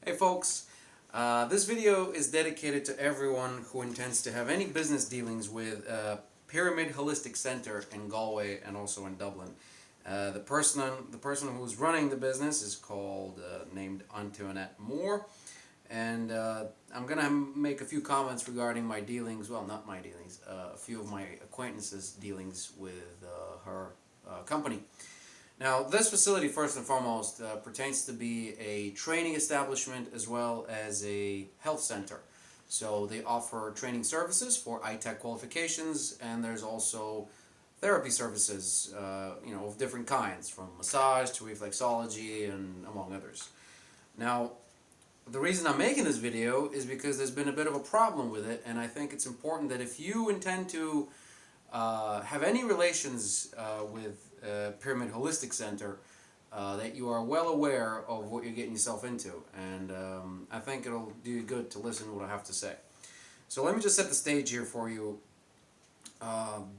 Hey folks, this video is dedicated to everyone who intends to have any business dealings with Pyramid Holistic Center in Galway and also in Dublin. The person who's running the business is named Antoinette Moore, and I'm gonna make a few comments regarding my dealings. Well, not my dealings. A few of my acquaintances' dealings with her company. Now, this facility, first and foremost, pertains to be a training establishment as well as a health center. So they offer training services for ITech qualifications, and there's also therapy services, of different kinds, from massage to reflexology and among others. Now, the reason I'm making this video is because there's been a bit of a problem with it, and I think it's important that if you intend to have any relations with Pyramid Holistic Center, that you are well aware of what you're getting yourself into, and I think it'll do you good to listen to what I have to say. So let me just set the stage here for you.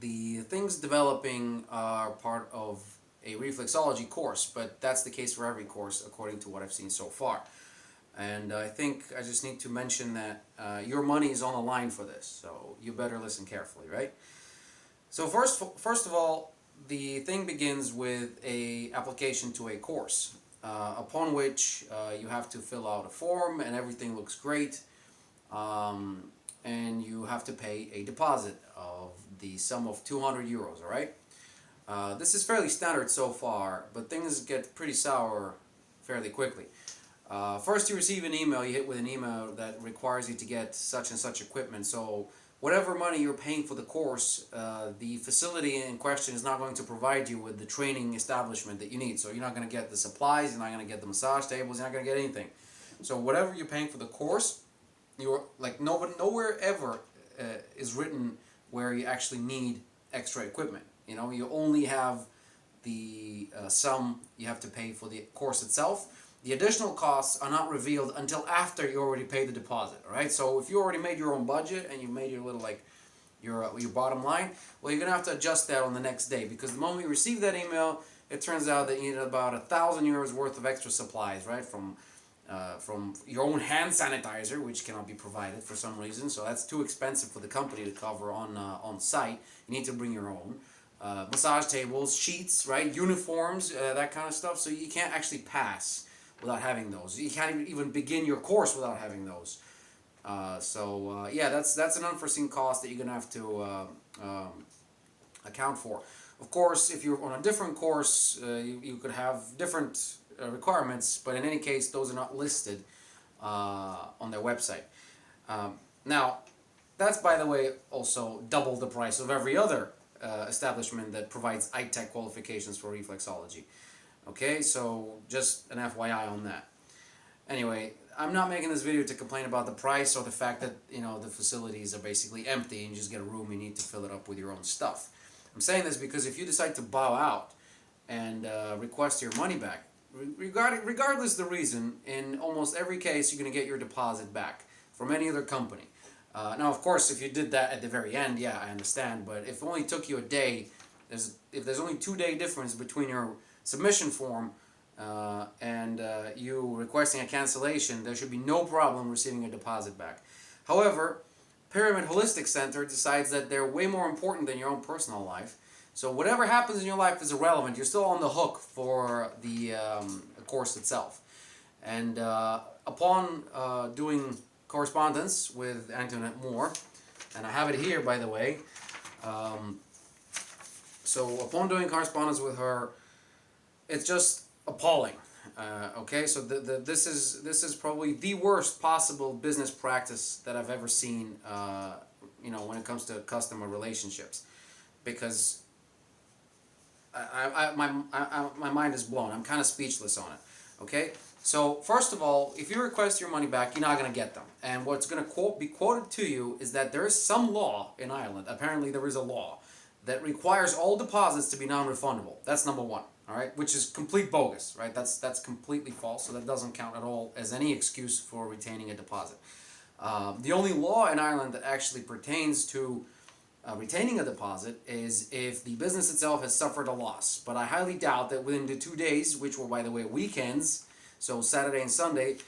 The things developing are part of a reflexology course, but that's the case for every course according to what I've seen so far. And I think I just need to mention that your money is on the line for this, so you better listen carefully, right? So first of all, the thing begins with a application to a course, upon which you have to fill out a form and everything looks great, and you have to pay a deposit of the sum of 200 euros, all right? This is fairly standard so far, but things get pretty sour fairly quickly. First you receive an email, you hit with an email that requires you to get such and such equipment. So whatever money you're paying for the course, the facility in question is not going to provide you with the training establishment that you need. So you're not going to get the supplies, you're not going to get the massage tables, you're not going to get anything. So whatever you're paying for the course, you're like nowhere ever is written where you actually need extra equipment. You know, you only have the sum you have to pay for the course itself. The additional costs are not revealed until after you already paid the deposit, all right? So if you already made your own budget and you made your little, your bottom line, well, you're going to have to adjust that on the next day, because the moment you receive that email, it turns out that you need about 1,000 euros worth of extra supplies, right? From your own hand sanitizer, which cannot be provided for some reason, so that's too expensive for the company to cover on site. You need to bring your own. Massage tables, sheets, right? Uniforms, that kind of stuff, so you can't actually pass without having those. You can't even begin your course without having those. Yeah, that's an unforeseen cost that you're gonna have to account for. Of course, if you're on a different course, you could have different requirements, but in any case, those are not listed on their website. Now, that's, by the way, also double the price of every other establishment that provides ITech qualifications for reflexology. Okay, so just an FYI on that. Anyway, I'm not making this video to complain about the price or the fact that, the facilities are basically empty and you just get a room, you need to fill it up with your own stuff. I'm saying this because if you decide to bow out and request your money back, regardless of the reason, in almost every case you're going to get your deposit back from any other company. Now, of course, if you did that at the very end, yeah, I understand, but if it only took you a day, if there's only 2-day difference between your submission form and you requesting a cancellation, there should be no problem receiving a deposit back. However, Pyramid Holistic Center decides that they're way more important than your own personal life. So whatever happens in your life is irrelevant. You're still on the hook for the course itself. And upon doing correspondence with Antoinette Moore, and I have it here, by the way, so upon doing correspondence with her, it's just appalling. Okay, so this is probably the worst possible business practice that I've ever seen. When it comes to customer relationships, because my mind is blown. I'm kind of speechless on it. Okay, so first of all, if you request your money back, you're not going to get them. And what's going to be quoted to you is that there is some law in Ireland. Apparently, there is a law that requires all deposits to be non-refundable. That's number one. All right, which is complete bogus, right? That's completely false, so that doesn't count at all as any excuse for retaining a deposit. The only law in Ireland that actually pertains to retaining a deposit is if the business itself has suffered a loss. But I highly doubt that within the 2 days, which were, by the way, weekends, so Saturday and Sunday,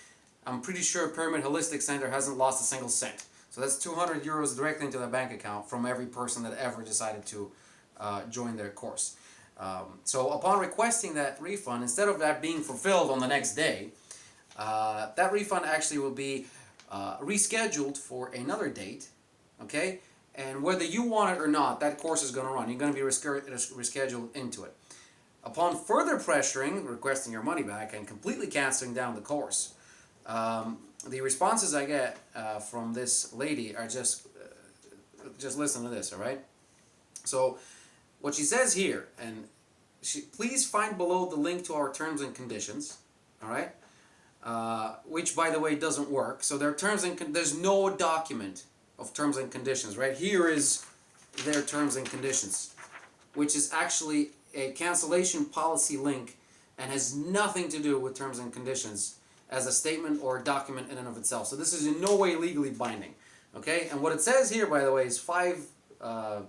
I'm pretty sure Pyramid Holistic Center hasn't lost a single cent. So that's 200 euros directly into their bank account from every person that ever decided to join their course. So upon requesting that refund, instead of that being fulfilled on the next day, that refund actually will be rescheduled for another date, okay? And whether you want it or not, that course is going to run. You're going to be rescheduled into it. Upon further pressuring, requesting your money back, and completely canceling down the course, the responses I get from this lady are just listen to this, all right? So what she says here, and please find below the link to our terms and conditions, all right? Which, by the way, doesn't work. So there's no document of terms and conditions, right? Here is their terms and conditions, which is actually a cancellation policy link and has nothing to do with terms and conditions as a statement or a document in and of itself. So this is in no way legally binding, okay? And what it says here, by the way, is 5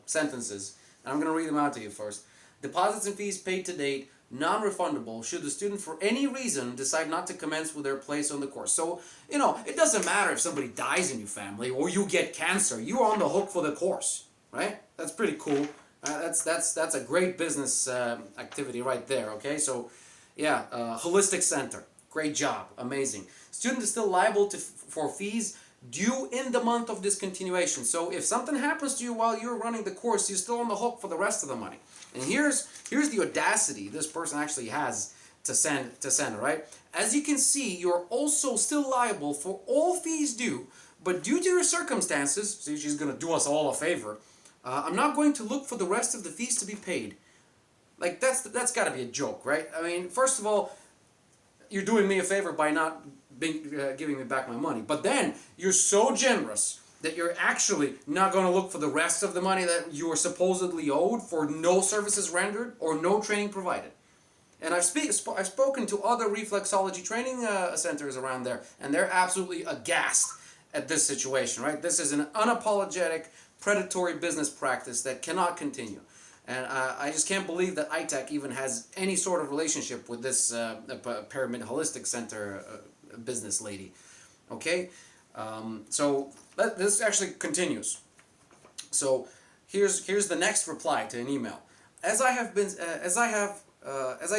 sentences, and I'm going to read them out to you first. Deposits and fees paid to date, non-refundable should the student for any reason decide not to commence with their place on the course. So, you know, it doesn't matter if somebody dies in your family or you get cancer, you're on the hook for the course, right? That's pretty cool. That's a great business activity right there, okay? So, yeah, Holistic Center, great job, amazing. Student is still liable for fees due in the month of discontinuation. So if something happens to you while you're running the course, you're still on the hook for the rest of the money. And here's the audacity this person actually has to send, right? As you can see, you're also still liable for all fees due, but due to your circumstances, see, she's going to do us all a favor, I'm not going to look for the rest of the fees to be paid. Like, that's got to be a joke, right? I mean, first of all, you're doing me a favor by not giving me back my money. But then, you're so generous that you're actually not going to look for the rest of the money that you are supposedly owed for no services rendered or no training provided. And I've spoken to other reflexology training centers around there, and they're absolutely aghast at this situation, right? This is an unapologetic, predatory business practice that cannot continue. And I just can't believe that ITEC even has any sort of relationship with this Pyramid Holistic Center business lady. Okay? So this actually continues. So here's the next reply to an email. As I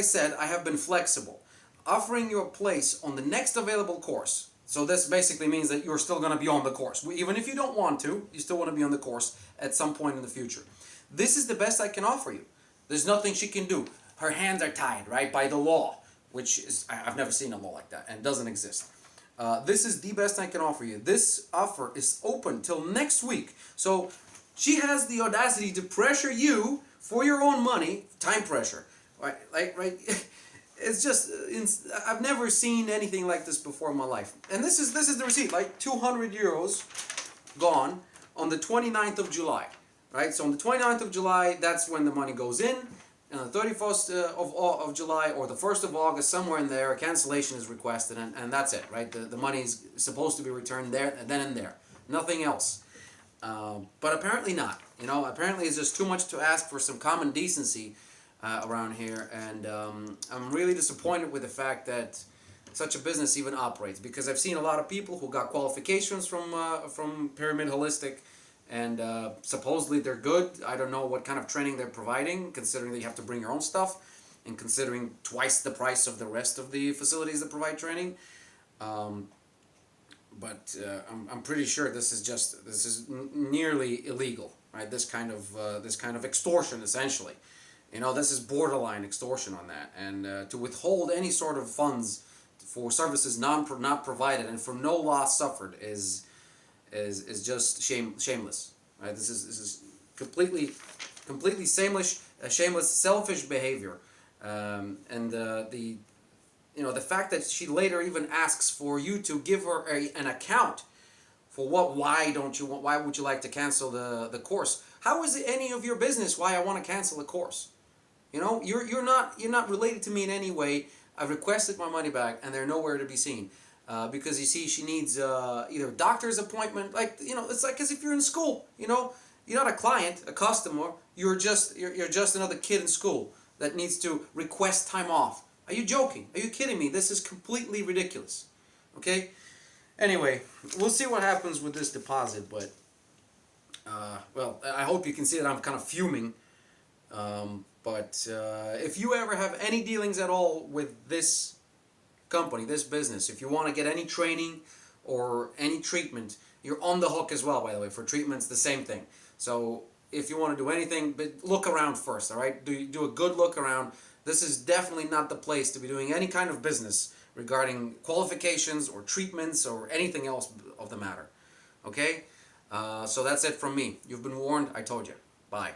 said, I have been flexible, offering you a place on the next available course. So this basically means that you're still going to be on the course. Even if you don't want to, you still want to be on the course at some point in the future. This is the best I can offer you. There's nothing she can do. Her hands are tied, right, by the law, which is, I've never seen a law like that, and it doesn't exist. This is the best I can offer you. This offer is open till next week. So she has the audacity to pressure you for your own money, time pressure, right? Right? It's just, I've never seen anything like this before in my life. And this is the receipt, like 200 euros gone on the 29th of July, right? So on the 29th of July, that's when the money goes in. And on the 31st of July or the 1st of August, somewhere in there, a cancellation is requested, and that's it, right? The money is supposed to be returned there, then and there. Nothing else. But apparently not. You know, apparently it's just too much to ask for some common decency around here, and I'm really disappointed with the fact that such a business even operates, because I've seen a lot of people who got qualifications from Pyramid Holistic, and supposedly they're good. I don't know what kind of training they're providing, considering that you have to bring your own stuff, and considering twice the price of the rest of the facilities that provide training. But I'm pretty sure this is nearly illegal, right? This kind of extortion, essentially. You know, this is borderline extortion on that, and to withhold any sort of funds for services not provided and for no loss suffered is just shameless, right? This is completely shameless, selfish behavior, and the fact that she later even asks for you to give her an account for why would you like to cancel the course? How is it any of your business why I want to cancel a course? You know, you're not related to me in any way. I've requested my money back, and they're nowhere to be seen. Because you see, she needs either a doctor's appointment, like, you know, it's like as if you're in school. You know, you're not a client, a customer. You're just another kid in school that needs to request time off. Are you joking? Are you kidding me? This is completely ridiculous. Okay, Anyway, we'll see what happens with this deposit, but well, I hope you can see that I'm kind of fuming. But if you ever have any dealings at all with this company, this business, if you want to get any training or any treatment, you're on the hook as well, by the way. For treatments, the same thing. So if you want to do anything, but look around first, all right? Do a good look around. This is definitely not the place to be doing any kind of business regarding qualifications or treatments or anything else of the matter. Okay? So that's it from me. You've been warned. I told you. Bye.